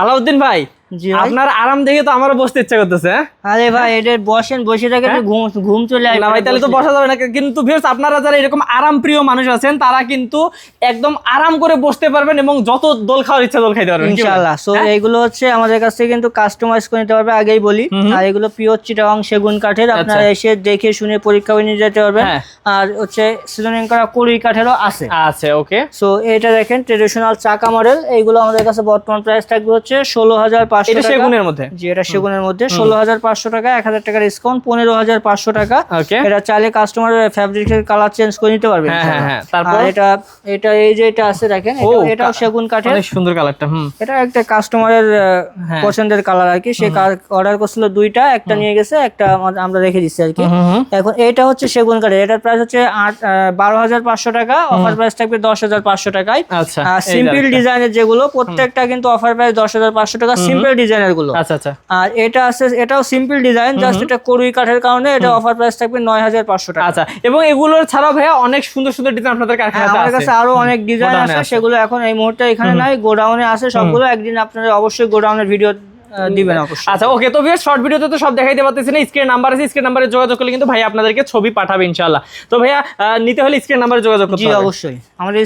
আলাউদ্দিন ভাই, জি ভাই। আপনার আরাম দেখে তো আমারও বসতে ইচ্ছা করতেছে। আরে ভাই এটা বসেন, বসে থাকে একটু ঘুম ঘুম চলে আসবে। না ভাই, তাহলে তো বসা যাবে না। কিন্তু ভিউয়ার্স, আপনারা যারা এরকম আরাম প্রিয় মানুষ আছেন তারা কিন্তু একদম আরাম করে বসতে পারবেন এবং যত দোল খাওয়ার ইচ্ছা দোল খাইতে পারবেন ইনশাআল্লাহ। সো এইগুলো হচ্ছে আমাদের কাছ থেকে কিন্তু কাস্টমাইজ করে নিতে পারবে, আগেই বলি। আর এগুলো পিওর চিটাগাং সেগুন কাঠের, আপনারা এসে দেখে শুনে পরীক্ষা করে নিয়ে যেতে পারবেন। আর হচ্ছে সিজনিং করা কুড়ি কাঠেরও আছে। আচ্ছা, ওকে। সো এটা দেখেন ট্রেডিশনাল চাকা মডেল, এইগুলো আমাদের কাছে বর্তমান প্রাইস থাকবে হচ্ছে 16,500 এটা টাকা। সেগুনের মধ্যে? জি, এটা সেগুনের মধ্যে 16,500 টাকা, 1,000 টাকা ডিসকাউন্ট 15,500 টাকা। ওকে। এটা চাইলে কাস্টমার ফ্যাব্রিকের কালার চেঞ্জ করে নিতে পারবে। হ্যাঁ, তারপর এটা এটা এই যে এটা আছে দেখেন, এটাও সেগুন কাঠের, অনেক সুন্দর কালারটা। এটা একটা কাস্টমারের পছন্দের কালার আর কি। সে অর্ডার করছিল দুইটা, একটা নিয়ে গেছে, একটা আমরা রেখে দিচ্ছি আর কি। এখন এটা হচ্ছে সেগুন কাঠের, এটার প্রাইস হচ্ছে 12,500 টাকা, অফার প্রাইস থাকবে 10,500 টাকায়। আচ্ছা, সিম্পল ডিজাইনের যেগুলো প্রত্যেকটা কিন্তু অফার প্রাইস 10,500 টাকা, সিম্পল ডিজাইনের গুলো। আচ্ছা। আর এটা আছে, এটাও সিম্পল ডিজাইন, জাস্ট এটা কড়ুই কাঠের কারণে এটা অফার প্রাইস থাকবে 9,500 টাকা। আচ্ছা, এবং এগুলোর ছাড়াও ভাইয়া অনেক সুন্দর সুন্দর ডিজাইন আপনাদের কারখানাতে আছে? আমাদের কাছে আরো অনেক ডিজাইন আছে, সেগুলো এখন এই মুহূর্তে এখানে নাই, গোডাউনে আছে সবগুলো। একদিন আপনারা অবশ্যই গোডাউনের ভিডিও দিবেন অবশ্যই। আচ্ছা, ওকে। তো ভিউয়ার্স, শর্ট ভিডিওতে তো সব দেখাইতে পারতেছি না, স্ক্রিন নাম্বার আছে, স্ক্রিন নাম্বারে যোগাযোগ করলে কিন্তু ভাই আপনাদেরকে ছবি পাঠাবে ইনশাআল্লাহ। তো ভাইয়া নিতে হলে স্ক্রিন নাম্বারে যোগাযোগ করতে হবে। জি অবশ্যই, আমাদের